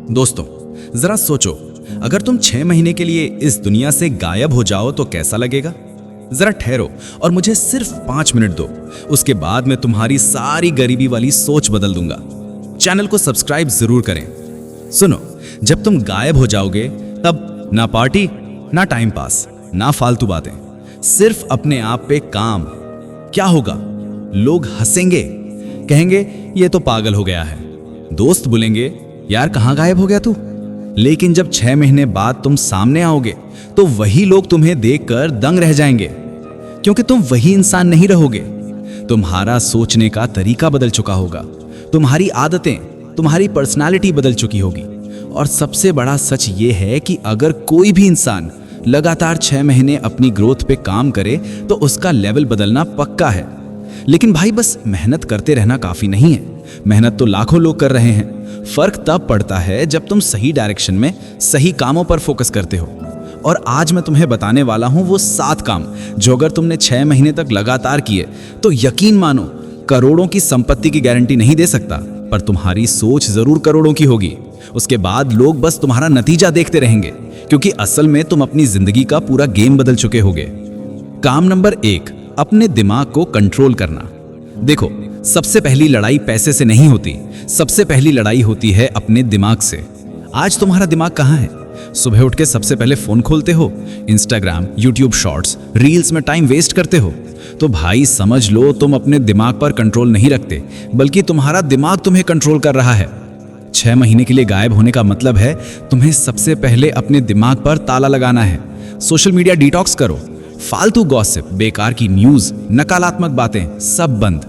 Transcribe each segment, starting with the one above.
दोस्तों, जरा सोचो, अगर तुम 6 महीने के लिए इस दुनिया से गायब हो जाओ तो कैसा लगेगा? जरा ठहरो और मुझे सिर्फ 5 मिनट दो। उसके बाद मैं तुम्हारी सारी गरीबी वाली सोच बदल दूंगा। चैनल को सब्सक्राइब जरूर करें। सुनो, जब तुम गायब हो जाओगे तब ना पार्टी, ना टाइम पास, ना फालतू बातें, सिर्फ अपने आप पे काम। क्या होगा? लोग हंसेंगे, कहेंगे ये तो पागल हो गया है। दोस्त बोलेंगे यार कहाँ गायब हो गया तू? लेकिन जब 6 महीने बाद तुम सामने आओगे तो वही लोग तुम्हें देखकर दंग रह जाएंगे, क्योंकि तुम वही इंसान नहीं रहोगे। तुम्हारा सोचने का तरीका बदल चुका होगा, तुम्हारी आदतें, तुम्हारी पर्सनालिटी बदल चुकी होगी। और सबसे बड़ा सच ये है कि अगर कोई भी इंसान लगातार 6 महीने अपनी ग्रोथ पे काम करे तो उसका लेवल बदलना पक्का है। लेकिन भाई, बस मेहनत करते रहना काफी नहीं है। मेहनत तो लाखों लोग कर रहे हैं। फर्क तब पड़ता है जब तुम सही डायरेक्शन में सही कामों पर फोकस करते हो। और आज मैं तुम्हें बताने वाला हूं वो 7 काम जो अगर तुमने 6 महीने तक लगातार किए तो यकीन मानो करोड़ों की संपत्ति की गारंटी नहीं दे सकता, पर तुम्हारी सोच जरूर करोड़ों की होगी। उसके बाद लोग बस तुम्हारा नतीजा देखते रहेंगे, क्योंकि असल में तुम अपनी जिंदगी का पूरा गेम बदल चुके होगे। काम नंबर 1, अपने दिमाग को कंट्रोल करना। देखो, सबसे पहली लड़ाई पैसे से नहीं होती, सबसे पहली लड़ाई होती है अपने दिमाग से। आज तुम्हारा दिमाग कहाँ है? सुबह उठ के सबसे पहले फोन खोलते हो, इंस्टाग्राम, यूट्यूब शॉर्ट्स, रील्स में टाइम वेस्ट करते हो। तो भाई समझ लो, तुम अपने दिमाग पर कंट्रोल नहीं रखते, बल्कि तुम्हारा दिमाग तुम्हें कंट्रोल कर रहा है। 6 महीने के लिए गायब होने का मतलब है तुम्हें सबसे पहले अपने दिमाग पर ताला लगाना है। सोशल मीडिया डिटॉक्स करो, फालतू गॉसिप, बेकार की न्यूज, नकारात्मक बातें सब बंद।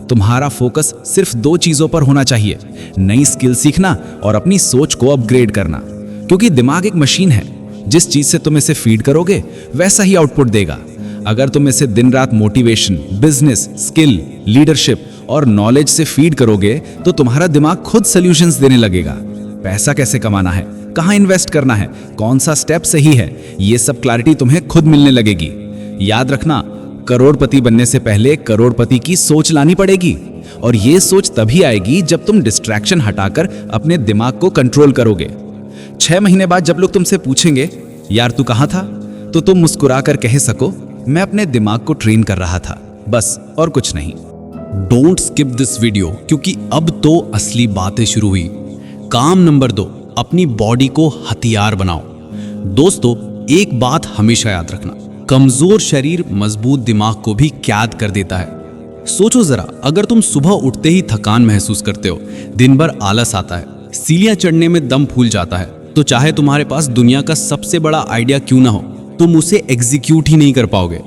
तुम्हारा फोकस सिर्फ 2 चीजों पर होना चाहिए, नई स्किल सीखना और अपनी सोच को अपग्रेड करना। क्योंकि दिमाग एक मशीन है, जिस चीज से तुम इसे फीड करोगे वैसा ही आउटपुट देगा। अगर तुम इसे दिन रात मोटिवेशन, बिजनेस, स्किल, लीडरशिप और नॉलेज से फीड करोगे तो तुम्हारा दिमाग खुद सॉल्यूशंस देने लगेगा। पैसा कैसे कमाना है, कहाँ इन्वेस्ट करना है, कौन सा स्टेप सही है, ये सब क्लैरिटी तुम्हें खुद मिलने लगेगी। याद रखना, करोड़पति बनने से पहले करोड़पति की सोच लानी पड़ेगी। और ये सोच तभी आएगी जब तुम डिस्ट्रैक्शन हटाकर अपने दिमाग को कंट्रोल करोगे। 6 महीने बाद जब लोग तुमसे पूछेंगे यार तू कहाँ था, तो तुम मुस्कुराकर कह सको मैं अपने दिमाग को ट्रेन कर रहा था, बस, और कुछ नहीं। डोंट स्किप दिस वीडियो, क्योंकि अब तो असली बातें शुरू हुई। काम नंबर 2, अपनी बॉडी को हथियार बनाओ। दोस्तों, एक बात हमेशा याद रखना, कमजोर शरीर मजबूत दिमाग को भी कैद कर देता है। सोचो जरा, अगर तुम सुबह उठते ही थकान महसूस करते हो, दिन भर आलस आता है, सीढ़ियां चढ़ने में दम फूल जाता है, तो चाहे तुम्हारे पास दुनिया का सबसे बड़ा आइडिया क्यों ना हो, तुम उसे एग्जीक्यूट ही नहीं कर पाओगे।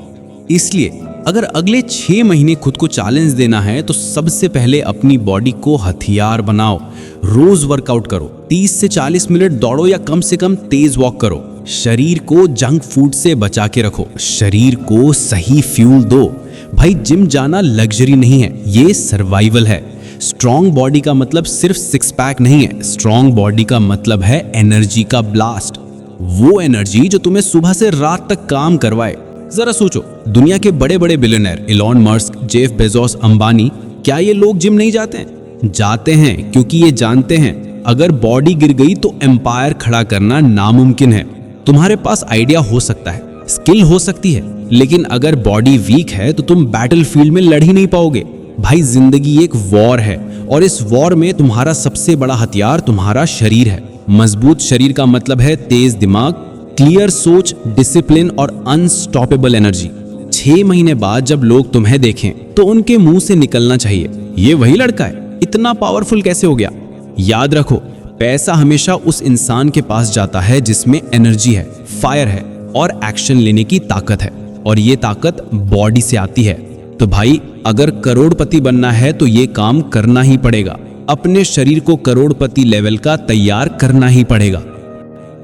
इसलिए अगर अगले 6 महीने खुद को चैलेंज देना है तो सबसे पहले अपनी बॉडी को हथियार बनाओ। रोज वर्कआउट करो, 30 से 40 मिनट दौड़ो या कम से कम तेज वॉक करो। शरीर को जंक फूड से बचा के रखो, शरीर को सही फ्यूल दो। भाई, जिम जाना लग्जरी नहीं है, ये सर्वाइवल है। स्ट्रॉन्ग बॉडी का मतलब सिर्फ 6 पैक नहीं है, स्ट्रॉन्ग बॉडी का मतलब है एनर्जी का ब्लास्ट। वो एनर्जी जो तुम्हें सुबह से रात तक काम करवाए। जरा सोचो, दुनिया के बड़े बड़े billionaire Elon Musk, Jeff Bezos, Ambani, क्या ये लोग जिम नहीं जाते हैं? जाते हैं, क्योंकि ये जानते हैं अगर बॉडी गिर गई तो एम्पायर खड़ा करना नामुमकिन है। तुम्हारे पास आइडिया हो सकता है, स्किल हो सकती है, लेकिन अगर बॉडी वीक है तो तुम बैटलफील्ड में लड़ ही नहीं पाओगे। भाई, जिंदगी एक वॉर है और इस वॉर में तुम्हारा सबसे बड़ा हथियार तुम्हारा शरीर है। मजबूत शरीर का मतलब है तेज दिमाग, क्लियर सोच, डिसिप्लिन और अनस्टॉपेबल एनर्जी। 6 महीने बाद जब लोग तुम्हें देखें तो उनके मुंह से निकलना चाहिए, ये वही लड़का है, इतना पावरफुल कैसे हो गया? याद रखो, पैसा हमेशा उस इंसान के पास जाता है जिसमें एनर्जी है, फायर है और एक्शन लेने की ताकत है, और ये ताकत बॉडी से आती है। तो भाई, अगर करोड़पति बनना है तो ये काम करना ही पड़ेगा। अपने शरीर को करोड़पति लेवल का तैयार करना ही पड़ेगा।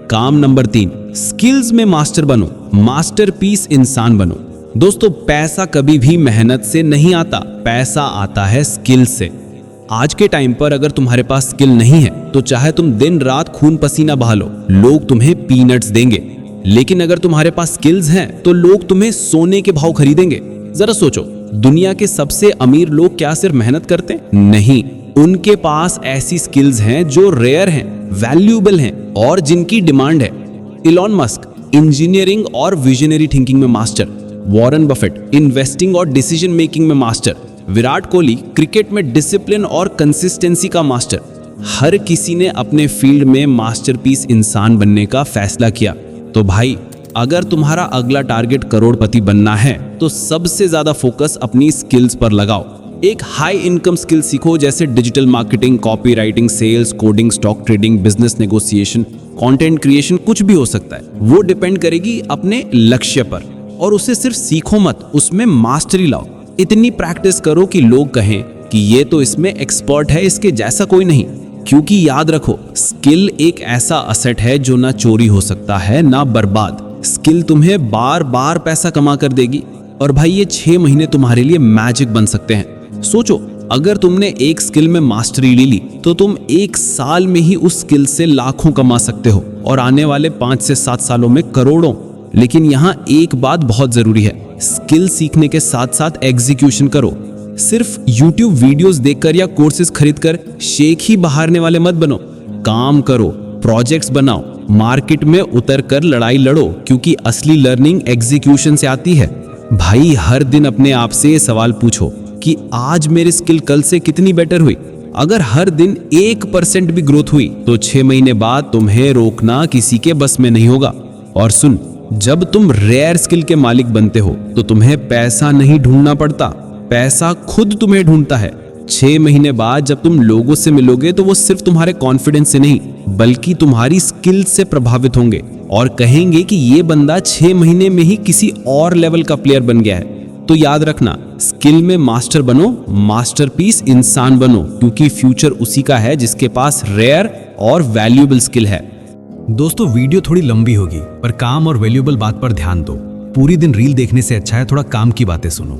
काम नंबर 3, स्किल्स में मास्टर बनो, मास्टरपीस इंसान बनो। दोस्तों, पैसा कभी भी मेहनत से नहीं आता, पैसा आता है स्किल से। आज के टाइम पर अगर तुम्हारे पास स्किल नहीं है तो चाहे तुम दिन रात खून पसीना बहा लो, लोग तुम्हें पीनट्स देंगे। लेकिन अगर तुम्हारे पास स्किल्स हैं तो लोग तुम्हें सोने के भाव खरीदेंगे। जरा सोचो, दुनिया के सबसे अमीर लोग क्या सिर्फ मेहनत करते? नहीं, उनके पास ऐसी स्किल्स हैं जो रेयर हैं, वैल्यूएबल हैं और जिनकी डिमांड है। इलॉन मस्क इंजीनियरिंग और विजनरी थिंकिंग में मास्टर, वॉरेन बफेट इन्वेस्टिंग और डिसीजन मेकिंग में मास्टर, विराट कोहली क्रिकेट में डिसिप्लिन और कंसिस्टेंसी का मास्टर। हर किसी ने अपने फील्ड में मास्टरपीस इंसान बनने का फैसला किया। तो भाई, अगर तुम्हारा अगला टारगेट करोड़पति बनना है तो सबसे ज्यादा फोकस अपनी स्किल्स पर लगाओ। एक हाई इनकम स्किल सीखो, जैसे digital marketing, copy writing, sales, coding, stock trading, business negotiation, content creation, कुछ भी हो सकता है। वो डिपेंड करेगी अपने लक्ष्य पर, और उसे सिर्फ सीखो मत, उसमें मास्टरी लाओ। इतनी प्रैक्टिस करो कि लोग कहें कि ये तो इसमें एक्सपर्ट है, इसके जैसा कोई नहीं। क्योंकि याद रखो, स्किल एक ऐसा असेट है जो ना चोरी हो सकता है ना बर्बाद। स्किल तुम्हें बार बार पैसा कमा कर देगी। और भाई, ये 6 महीने तुम्हारे लिए मैजिक बन सकते हैं। सोचो, अगर तुमने एक स्किल में मास्टरी ले ली तो तुम 1 साल में ही उस स्किल से लाखों कमा सकते हो, और आने वाले 5 से 7 सालों में करोड़ों। लेकिन यहाँ एक बात बहुत जरूरी है, स्किल सीखने के साथ साथ एग्जीक्यूशन करो। सिर्फ YouTube वीडियोस देखकर या कोर्सेज खरीदकर शेख ही बहारने वाले मत बनो। काम करो, प्रोजेक्ट्स बनाओ, मार्केट में उतरकर लड़ाई लड़ो, क्योंकि असली लर्निंग एग्जीक्यूशन से आती है। भाई, हर दिन अपने आप से ये सवाल पूछो कि आज मेरी स्किल कल से कितनी बेटर हुई। अगर हर दिन 1% भी ग्रोथ हुई तो 6 महीने बाद तुम्हें रोकना किसी के बस में नहीं होगा। और सुन, जब तुम रेयर स्किल के मालिक बनते हो तो तुम्हें पैसा नहीं ढूंढना पड़ता, पैसा खुद तुम्हें ढूंढता है। 6 महीने बाद जब तुम लोगों से मिलोगे तो वो सिर्फ तुम्हारे कॉन्फिडेंस से नहीं बल्कि तुम्हारी स्किल से प्रभावित होंगे और कहेंगे कि ये बंदा 6 महीने में ही किसी और लेवल का प्लेयर बन गया है। तो याद रखना, स्किल में मास्टर बनो, मास्टरपीस इंसान बनो, क्योंकि फ्यूचर उसी का है जिसके पास रेयर और वैल्यूएबल स्किल है। दोस्तों, वीडियो थोड़ी लंबी होगी पर काम और वैल्यूएबल बात पर ध्यान दो। पूरी दिन रील देखने से अच्छा है थोड़ा काम की बातें सुनो।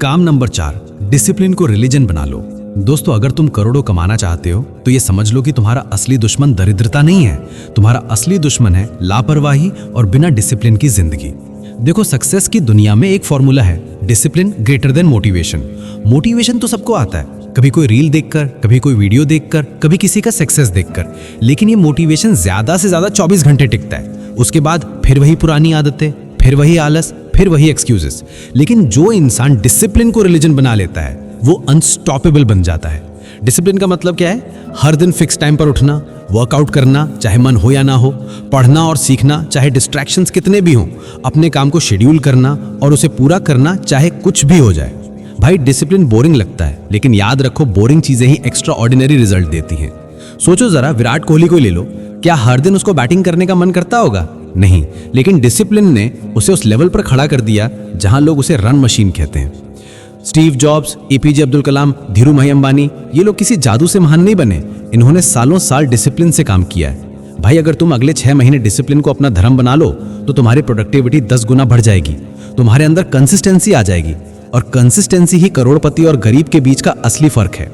काम नंबर 4, डिसिप्लिन को रिलीजन बना लो। दोस्तों, अगर तुम करोड़ों कमाना चाहते हो तो ये समझ लो कि तुम्हारा असली दुश्मन दरिद्रता नहीं है, तुम्हारा असली दुश्मन है लापरवाही और बिना डिसिप्लिन की जिंदगी। देखो, सक्सेस की दुनिया में एक फॉर्मूला है, discipline greater than motivation. Motivation तो सबको आता है, कभी कोई रील देखकर, कभी कोई वीडियो देखकर, कभी किसी का सक्सेस देखकर। लेकिन ये मोटिवेशन ज्यादा से ज्यादा 24 घंटे टिकता है, उसके बाद फिर वही पुरानी आदतें, फिर वही आलस, फिर वही एक्सक्यूजेस। लेकिन जो इंसान डिसिप्लिन को रिलीजन बना लेता है वो अनस्टॉपेबल बन जाता है। डिसिप्लिन का मतलब क्या है? हर दिन फिक्स टाइम पर उठना, वर्कआउट करना चाहे मन हो या ना हो, पढ़ना और सीखना चाहे डिस्ट्रैक्शंस कितने भी हों, अपने काम को शेड्यूल करना और उसे पूरा करना चाहे कुछ भी हो जाए। भाई, डिसिप्लिन बोरिंग लगता है, लेकिन याद रखो, बोरिंग चीजें ही एक्स्ट्रा ऑर्डिनरी रिजल्ट देती हैं। सोचो जरा, विराट कोहली को ले लो, क्या हर दिन उसको बैटिंग करने का मन करता होगा? नहीं, लेकिन डिसिप्लिन ने उसे उस लेवल पर खड़ा कर दिया जहां लोग उसे रन मशीन कहते हैं। Steve jobs, APJ Abdul Kalam, Dhirubhai Ambani, ये लोग किसी जादू से महान नहीं बने, इन्होंने सालों साल डिसिप्लिन से काम किया है। भाई, अगर तुम अगले 6 महीने डिसिप्लिन को अपना धर्म बना लो तो तुम्हारी प्रोडक्टिविटी 10 गुना बढ़ जाएगी, तुम्हारे अंदर कंसिस्टेंसी आ जाएगी, और कंसिस्टेंसी ही करोड़पति और गरीब के बीच का असली फर्क है।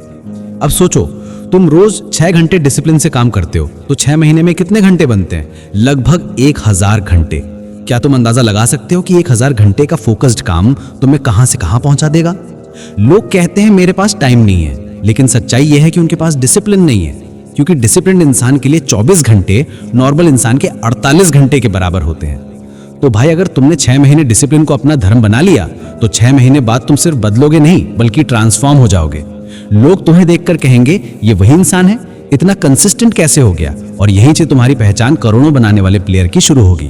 अब सोचो, तुम रोज 6 घंटे डिसिप्लिन से काम करते हो तो 6 महीने में कितने घंटे बनते हैं? लगभग 1000 घंटे। क्या तुम अंदाजा लगा सकते हो कि 1000 घंटे का फोकस्ड काम तुम्हें कहां से कहां पहुंचा देगा? लोग कहते हैं मेरे पास टाइम नहीं है, लेकिन सच्चाई यह है कि उनके पास डिसिप्लिन नहीं है, क्योंकि डिसिप्लिन इंसान के लिए 24 घंटे नॉर्मल इंसान के 48 घंटे के बराबर होते हैं। तो भाई, अगर तुमने 6 महीने डिसिप्लिन को अपना धर्म बना लिया तो 6 महीने बाद तुम सिर्फ बदलोगे नहीं बल्कि ट्रांसफॉर्म हो जाओगे। लोग तुम्हें देखकर कहेंगे, ये वही इंसान है, इतना कंसिस्टेंट कैसे हो गया? और यहीं से तुम्हारी पहचान करोड़ों बनाने वाले प्लेयर की शुरू होगी।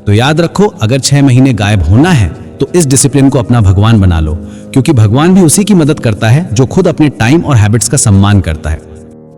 तो याद रखो, अगर 6 महीने गायब होना है तो इस डिसिप्लिन को अपना भगवान बना लो, क्योंकि भगवान भी उसी की मदद करता है जो खुद अपने टाइम और हैबिट्स का सम्मान करता है।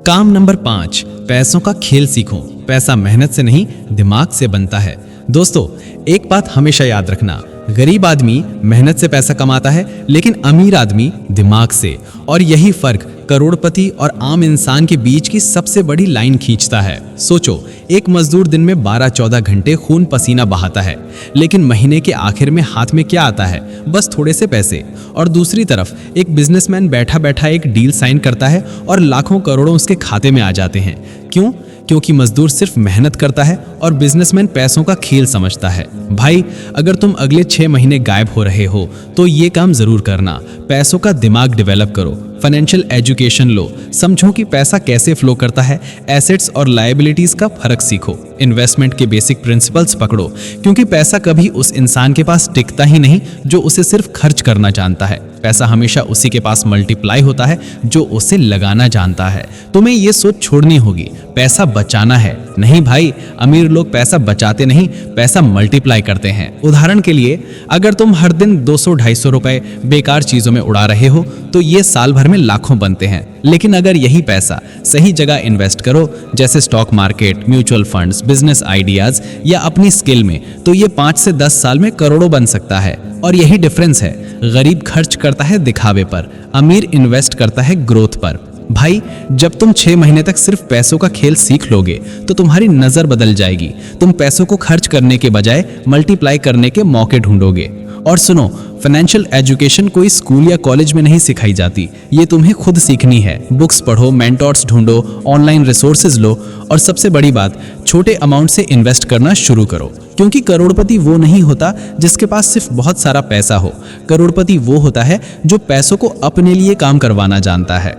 काम नंबर 5, पैसों का खेल सीखो। पैसा मेहनत से नहीं, दिमाग से बनता है। दोस्तों, एक बात हमेशा याद रखना, गरीब आदमी मेहनत से पैसा कमाता है, लेकिन अमीर आदमी दिमाग से। और यही फर्क करोड़पति और आम इंसान के बीच की सबसे बड़ी लाइन खींचता है। सोचो, एक मजदूर दिन में 12-14 घंटे खून पसीना बहाता है, लेकिन महीने के आखिर में हाथ में क्या आता है? बस थोड़े से पैसे। और दूसरी तरफ एक बिजनेसमैन बैठा बैठा एक डील साइन करता है और लाखों करोड़ों उसके खाते में आ जाते हैं। क्यों? क्योंकि मजदूर सिर्फ मेहनत करता है और बिजनेसमैन पैसों का खेल समझता है। भाई, अगर तुम अगले 6 महीने गायब हो रहे हो तो ये काम जरूर करना, पैसों का दिमाग डेवलप करो, फाइनेंशियल एजुकेशन लो, समझो कि पैसा कैसे फ्लो करता है, एसेट्स और लायबिलिटीज का फर्क सीखो, इन्वेस्टमेंट के बेसिक प्रिंसिपल्स पकड़ो, क्योंकि पैसा कभी उस इंसान के पास टिकता ही नहीं जो उसे सिर्फ खर्च करना जानता है। पैसा हमेशा उसी के पास मल्टीप्लाई होता है जो उसे लगाना जानता है। तुम्हें ये सोच छोड़नी होगी, पैसा बचाना है। नहीं भाई, अमीर लोग पैसा बचाते नहीं, पैसा मल्टीप्लाई करते हैं। उदाहरण के लिए, अगर तुम हर दिन 200-250 रुपए बेकार चीजों में उड़ा रहे हो तो ये साल भर में लाखों बनते हैं। लेकिन अगर यही पैसा सही जगह इन्वेस्ट करो, जैसे stock market, mutual funds, business ideas या अपनी स्किल में, तो ये 5 से 10 साल में करोड़ों बन सकता है। और यही डिफरेंस है, गरीब खर्च करता है दिखावे पर, अमीर इन्वेस्ट करता है ग्रोथ पर। भाई, जब तुम 6 महीने तक सिर्फ पैसों का खेल सीख लोगे तो तुम्हारी नजर बदल जाएगी। तुम पैसों को खर्च करने के बजाय मल्टीप्लाई करने के मौके ढूंढोगे। और सुनो, फाइनेंशियल एजुकेशन कोई स्कूल या कॉलेज में नहीं सिखाई जाती, ये तुम्हें खुद सीखनी है। बुक्स पढ़ो, मेंटोर्स ढूंढो, ऑनलाइन रिसोर्सेज लो, और सबसे बड़ी बात, छोटे अमाउंट से इन्वेस्ट करना शुरू करो। क्योंकि करोड़पति वो नहीं होता जिसके पास सिर्फ बहुत सारा पैसा हो, करोड़पति वो होता है जो पैसों को अपने लिए काम करवाना जानता है।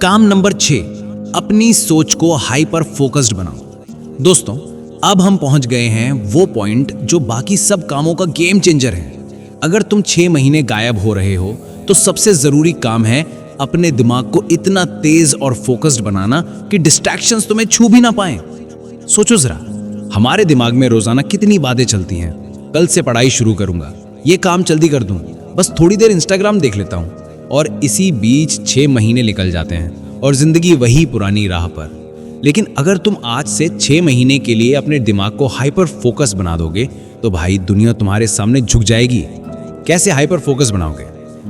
काम नंबर 6, अपनी सोच को हाइपर फोकस्ड बनाओ। दोस्तों, अब हम पहुंच गए हैं वो पॉइंट जो बाकी सब कामों का गेम चेंजर है। अगर तुम 6 महीने गायब हो रहे हो तो सबसे जरूरी काम है अपने दिमाग को इतना तेज और फोकस्ड बनाना कि डिस्ट्रैक्शंस तुम्हें छू भी ना पाएं। सोचो जरा, हमारे दिमाग में रोजाना कितनी बातें चलती हैं। कल से पढ़ाई शुरू करूंगा, ये काम जल्दी कर दूं, बस थोड़ी देर इंस्टाग्राम देख लेता हूं, और इसी बीच 6 महीने निकल जाते हैं और जिंदगी वही पुरानी राह पर। लेकिन अगर तुम आज से 6 महीने के लिए अपने दिमाग को हाइपर फोकस बना दोगे तो भाई दुनिया तुम्हारे सामने झुक जाएगी। कैसे हाइपर फोकस बनाओगे?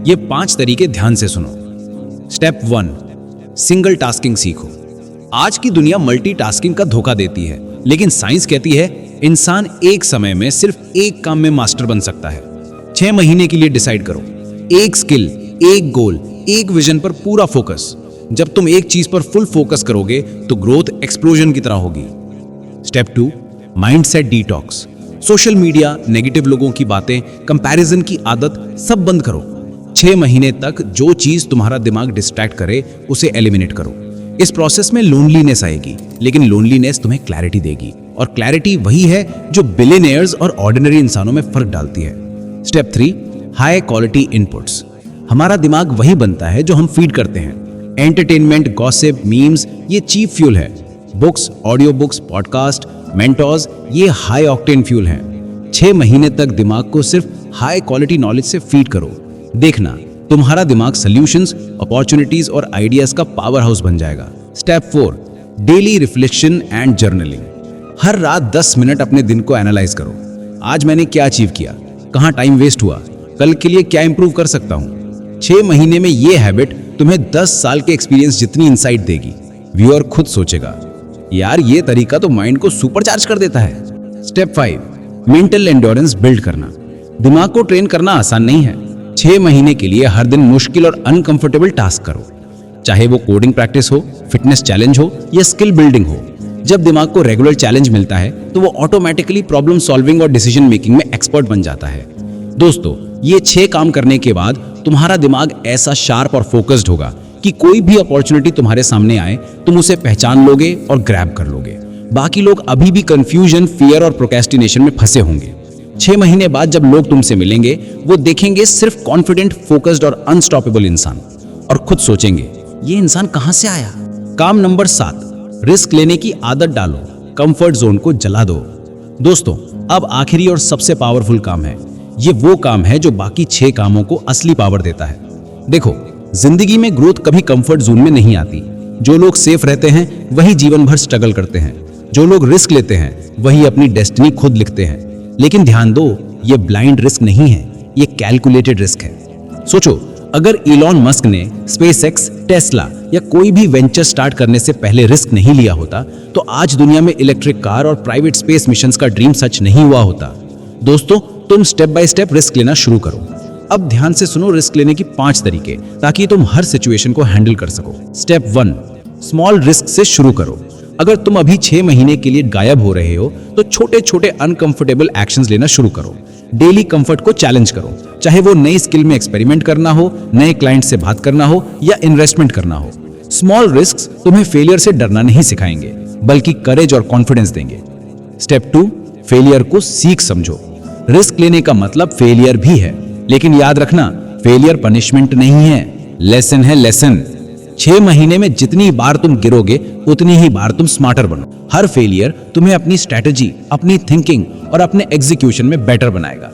ये 5 तरीके ध्यान से सुनो। स्टेप 1, सिंगल टास्किंग सीखो। आज की दुनिया मल्टीटास्किंग का धोखा देती है, लेकिन साइंस कहती है इंसान एक समय में सिर्फ एक काम में मास्टर बन सकता है। 6 महीने के लिए डिसाइड करो, एक स्किल, एक गोल, एक विजन पर पूरा फोकस। जब तुम एक चीज पर फुल फोकस करोगे तो ग्रोथ एक्सप्लोजन की तरह होगी। Step 2, mindset detox. Social media, negative लोगों की बातें, कंपैरिजन की आदत सब बंद करो। 6 महीने तक जो चीज तुम्हारा दिमाग डिस्ट्रैक्ट करे उसे एलिमिनेट करो। इस प्रोसेस में लोनलीनेस आएगी, लेकिन लोनलीनेस तुम्हें क्लैरिटी देगी, और क्लैरिटी वही है जो बिलियनियर्स और ऑर्डिनरी इंसानों में फर्क डालती है। Step 3, high quality inputs. हमारा दिमाग वही बनता है जो हम फीड करते हैं। एंटरटेनमेंट, गॉसिप, मीम्स, ये चीप फ्यूल है। Books, audio books, podcast, mentors, ये हाई ऑक्टेन फ्यूल हैं। 6 महीने तक दिमाग को सिर्फ हाई क्वालिटी नॉलेज से फीड करो। देखना, तुम्हारा दिमाग सॉल्यूशंस, अपॉर्चुनिटीज और आइडियाज का पावर हाउस बन जाएगा। Step 4, daily reflection and journaling. हर रात 10 मिनट अपने दिन को एनालाइज करो। आज मैंने क्या अचीव किया, कहाँ टाइम वेस्ट हुआ, कल के लिए क्या इंप्रूव कर सकता हूँ। 6 महीने में ये हैबिट तुम्हें 10 साल के एक्सपीरियंस जितनी इंसाइट देगी। व्यूअर खुद सोचेगा, यार ये तरीका तो माइंड को सुपरचार्ज कर देता है। स्टेप 5, मेंटल एंड्योरेंस बिल्ड करना। दिमाग को ट्रेन करना आसान नहीं है। 6 महीने के लिए हर दिन मुश्किल और अनकंफर्टेबल टास्क करो, चाहे वो कोडिंग प्रैक्टिस हो, फिटनेस चैलेंज हो या स्किल बिल्डिंग हो। जब दिमाग को रेगुलर चैलेंज मिलता है तो वो ऑटोमेटिकली प्रॉब्लम सॉल्विंग और डिसीजन मेकिंग में एक्सपर्ट बन जाता है। दोस्तों, ये 6 काम करने के बाद तुम्हारा दिमाग ऐसा शार्प और फोकस्ड होगा कि कोई भी अपॉर्चुनिटी तुम्हारे सामने आए तुम उसे पहचान लोगे और ग्रैब कर लोगे। बाकी लोग अभी भी कंफ्यूजन, फियर और प्रोक्रेस्टिनेशन में फंसे होंगे। 6 महीने बाद जब लोग तुमसे मिलेंगे वो देखेंगे सिर्फ कॉन्फिडेंट, फोकस्ड और अनस्टॉपेबल इंसान, और खुद सोचेंगे ये इंसान कहां से आया। काम नंबर 7, रिस्क लेने की आदत डालो, कंफर्ट जोन को जला दो। दोस्तों, अब आखिरी और सबसे पावरफुल काम है। ये वो काम है जो बाकी 6 कामों को असली पावर देता है। देखो, जिंदगी में ग्रोथ कभी कंफर्ट जोन में नहीं आती। जो लोग सेफ रहते हैं वही जीवन भर स्ट्रगल करते हैं। जो लोग रिस्क लेते हैं वही अपनी डेस्टिनी खुद लिखते हैं। लेकिन ध्यान दो, ये ब्लाइंड रिस्क नहीं है, ये कैलकुलेटेड रिस्क है। सोचो, अगर इलॉन मस्क ने स्पेसएक्स, टेस्ला या कोई भी वेंचर स्टार्ट करने से पहले रिस्क नहीं लिया होता तो आज दुनिया में इलेक्ट्रिक कार और प्राइवेट स्पेस मिशंस का ड्रीम सच नहीं हुआ होता। दोस्तों, तुम स्टेप बाय स्टेप रिस्क लेना शुरू करो। अब ध्यान से सुनो रिस्क लेने की 5 तरीके, ताकि तुम हर सिचुएशन को हैंडल कर सको। स्टेप 1, स्मॉल रिस्क से शुरू करो। अगर तुम अभी 6 महीने के लिए गायब हो रहे हो तो छोटे छोटे अनकंफर्टेबल एक्शंस लेना शुरू करो। डेली कंफर्ट को चैलेंज करो, चाहे वो नई स्किल में एक्सपेरिमेंट करना हो, नए क्लाइंट से बात करना हो या इन्वेस्टमेंट करना हो। स्मॉल रिस्क्स तुम्हें फेलियर से डरना नहीं सिखाएंगे, बल्कि करेज और कॉन्फिडेंस देंगे। स्टेप 2, फेलियर को सीख समझो। रिस्क लेने का मतलब फेलियर भी है, लेकिन याद रखना, फेलियर पनिशमेंट नहीं है, लेसन है लेसन। 6 महीने में जितनी बार तुम गिरोगे उतनी ही बार तुम स्मार्टर बनो। हर फेलियर तुम्हें अपनी स्ट्रैटेजी, अपनी थिंकिंग और अपने एग्जीक्यूशन में बेटर बनाएगा।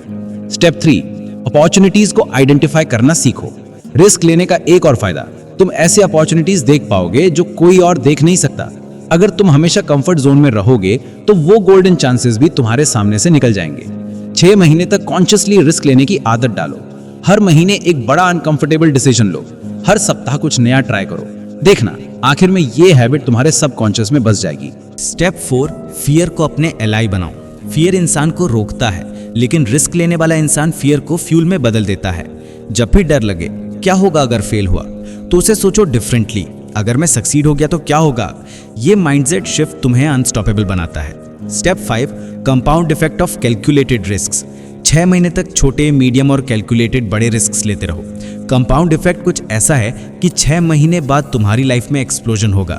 स्टेप 3, अपॉर्चुनिटीज को आइडेंटिफाई करना सीखो। रिस्क लेने का एक और फायदा, तुम ऐसे अपॉर्चुनिटीज देख पाओगे जो कोई और देख नहीं सकता। अगर तुम हमेशा कंफर्ट जोन में रहोगे तो वो गोल्डन चांसेस भी तुम्हारे सामने से निकल जाएंगे। 6 महीने तक कॉन्शियसली रिस्क लेने की आदत डालो। हर महीने एक बड़ा अनकंफर्टेबल डिसीजन लो। हर सप्ताह कुछ नया ट्राई करो। देखना, आखिर में ये हैबिट तुम्हारे सबकॉन्शियस में बस जाएगी। स्टेप 4, फियर को अपने एलाई बनाओ। फियर इंसान को रोकता है, लेकिन रिस्क लेने वाला इंसान फियर को फ्यूल में बदल देता है। जब भी डर लगे क्या होगा अगर फेल हुआ, तो उसे सोचो डिफरेंटली, अगर मैं सक्सीड हो गया तो क्या होगा। ये माइंडसेट शिफ्ट तुम्हें अनस्टॉपेबल बनाता है। Step 5, compound effect of calculated risks. 6 महीने तक छोटे, मीडियम और कैलकुलेटेड बड़े रिस्क लेते रहो। कंपाउंड इफेक्ट कुछ ऐसा है कि 6 महीने बाद तुम्हारी लाइफ में एक्सप्लोजन होगा।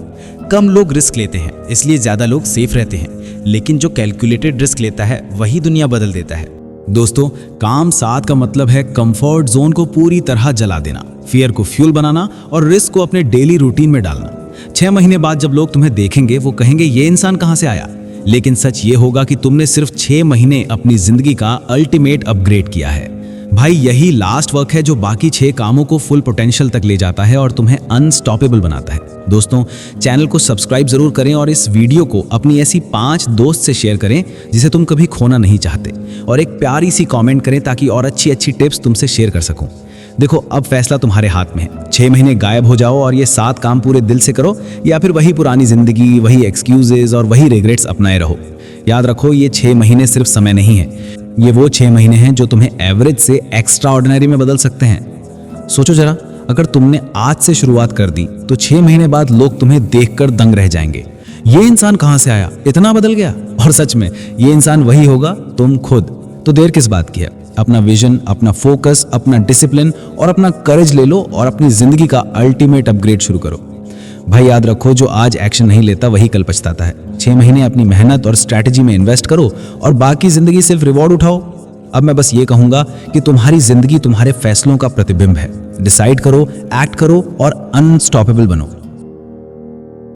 कम लोग रिस्क लेते हैं, इसलिए ज्यादा लोग सेफ रहते हैं, लेकिन जो कैलकुलेटेड रिस्क लेता है वही दुनिया बदल देता है। दोस्तों, काम 7 का मतलब है कंफर्ट जोन को पूरी तरह जला देना, फियर को फ्यूल बनाना और रिस्क को अपने डेली रूटीन में डालना। 6 महीने बाद जब लोग तुम्हें देखेंगे वो कहेंगे ये इंसान कहां से आया, लेकिन सच ये होगा कि तुमने सिर्फ 6 महीने अपनी जिंदगी का अल्टीमेट अपग्रेड किया है। भाई, यही लास्ट वर्क है जो बाकी 6 कामों को फुल पोटेंशियल तक ले जाता है और तुम्हें अनस्टॉपेबल बनाता है। दोस्तों, चैनल को सब्सक्राइब जरूर करें और इस वीडियो को अपनी ऐसी 5 दोस्त से शेयर करें जिसे तुम कभी खोना नहीं चाहते, और एक प्यारी सी कमेंट करें ताकि और अच्छी अच्छी टिप्स तुमसे शेयर कर सकूं। देखो, अब फैसला तुम्हारे हाथ में है। 6 महीने गायब हो जाओ और ये 7 काम पूरे दिल से करो, या फिर वही पुरानी जिंदगी, वही एक्सक्यूजेज और वही रिग्रेट्स अपनाए रहो। याद रखो, ये 6 महीने सिर्फ समय नहीं है, ये वो 6 महीने हैं जो तुम्हें एवरेज से एक्स्ट्रा ऑर्डिनरी में बदल सकते हैं। सोचो जरा, अगर तुमने आज से शुरुआत कर दी तो 6 महीने बाद लोग तुम्हें देखकर दंग रह जाएंगे। ये इंसान कहां से आया, इतना बदल गया। और सच में ये इंसान वही होगा, तुम खुद। तो देर किस बात की है, अपना विजन, अपना फोकस, अपना डिसिप्लिन और अपना करेज ले लो और अपनी जिंदगी का अल्टीमेट अपग्रेड शुरू करो। भाई, याद रखो, जो आज एक्शन नहीं लेता वही कल पछताता है। 6 महीने अपनी मेहनत और स्ट्रैटेजी में इन्वेस्ट करो और बाकी जिंदगी सिर्फ रिवॉर्ड उठाओ। अब मैं बस ये कहूंगा कि तुम्हारी जिंदगी तुम्हारे फैसलों का प्रतिबिंब है। डिसाइड करो, एक्ट करो और अनस्टॉपेबल बनो।